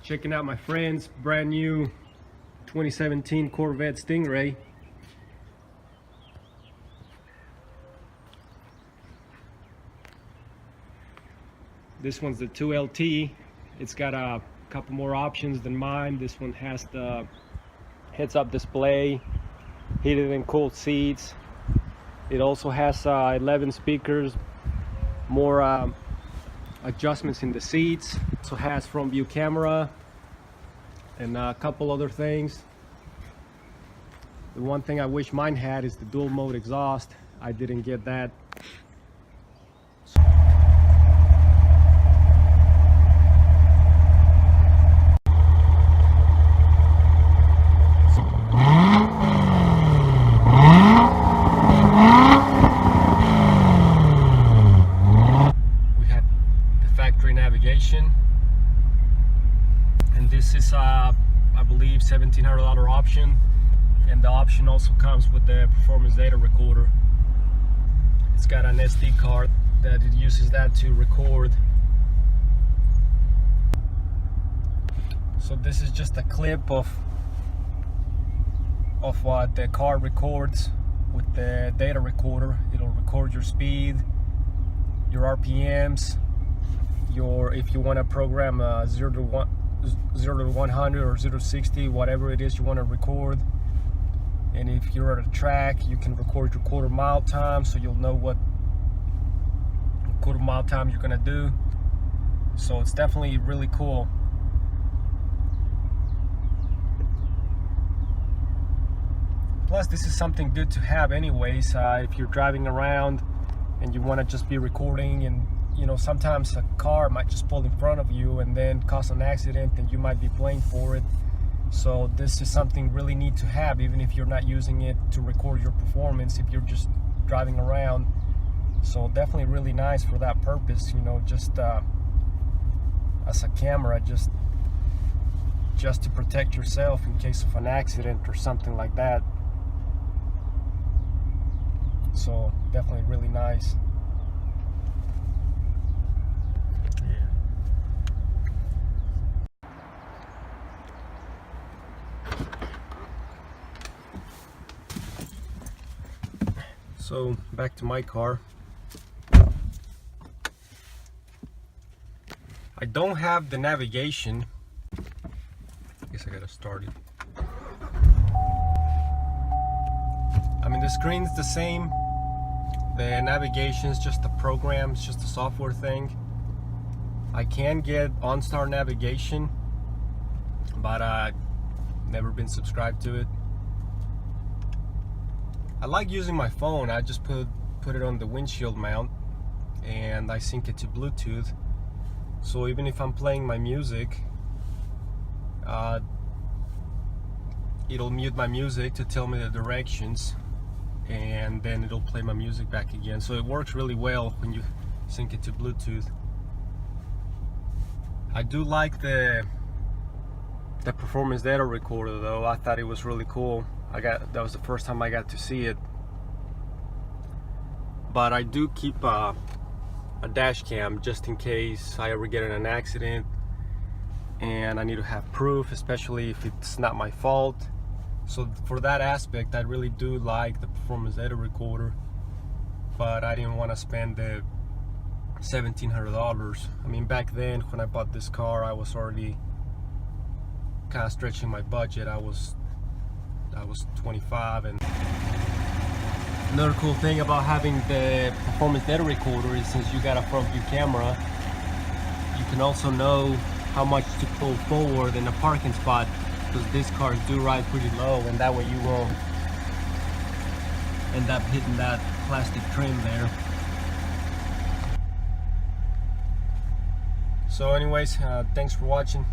Checking out my friend's brand new 2017 Corvette Stingray. This one's the 2LT. It's got a couple more options than mine. This one has the heads-up display, heated and cooled seats. It also has 11 speakers, more adjustments in the seats. It also has front view camera and a couple other things. The one thing I wish mine had is the dual mode exhaust. I didn't get that. Navigation, and this is I believe $1,700 option, and the option also comes with the performance data recorder. It's got an SD card that it uses that to record. So this is just a clip of what the car records with the data recorder. It'll record your speed, your RPMs, if you want to program 0 to 100 or 0 to 60, whatever it is you want to record. And if you're at a track, you can record your quarter mile time, so you'll know what quarter mile time you're gonna do. So it's definitely really cool. Plus, this is something good to have anyways, if you're driving around and you want to just be recording, and you know, sometimes a car might just pull in front of you and then cause an accident, and you might be blamed for it. So this is something really neat to have, even if you're not using it to record your performance, if you're just driving around. So definitely really nice for that purpose, you know, just as a camera, just to protect yourself in case of an accident or something like that. So definitely really nice. So back to my car. I don't have the navigation. I guess I gotta start it. I mean, the screen's the same. The navigation's just the program, it's just a software thing. I can get OnStar navigation, but I've never been subscribed to it. I like using my phone. I just put it on the windshield mount and I sync it to Bluetooth. So even if I'm playing my music, it'll mute my music to tell me the directions, and then it'll play my music back again. So it works really well when you sync it to Bluetooth. I do like the performance data recorder though. I thought it was really cool. That was the first time I got to see it. But I do keep a dash cam just in case I ever get in an accident and I need to have proof, especially if it's not my fault. So for that aspect, I really do like the performance data recorder, but I didn't want to spend the $1,700. I mean, back then when I bought this car, I was already kind of stretching my budget. I was 25. And another cool thing about having the performance data recorder is, since you got a front view camera, you can also know how much to pull forward in a parking spot, because these cars do ride pretty low, and that way you won't end up hitting that plastic trim there. So anyways, thanks for watching.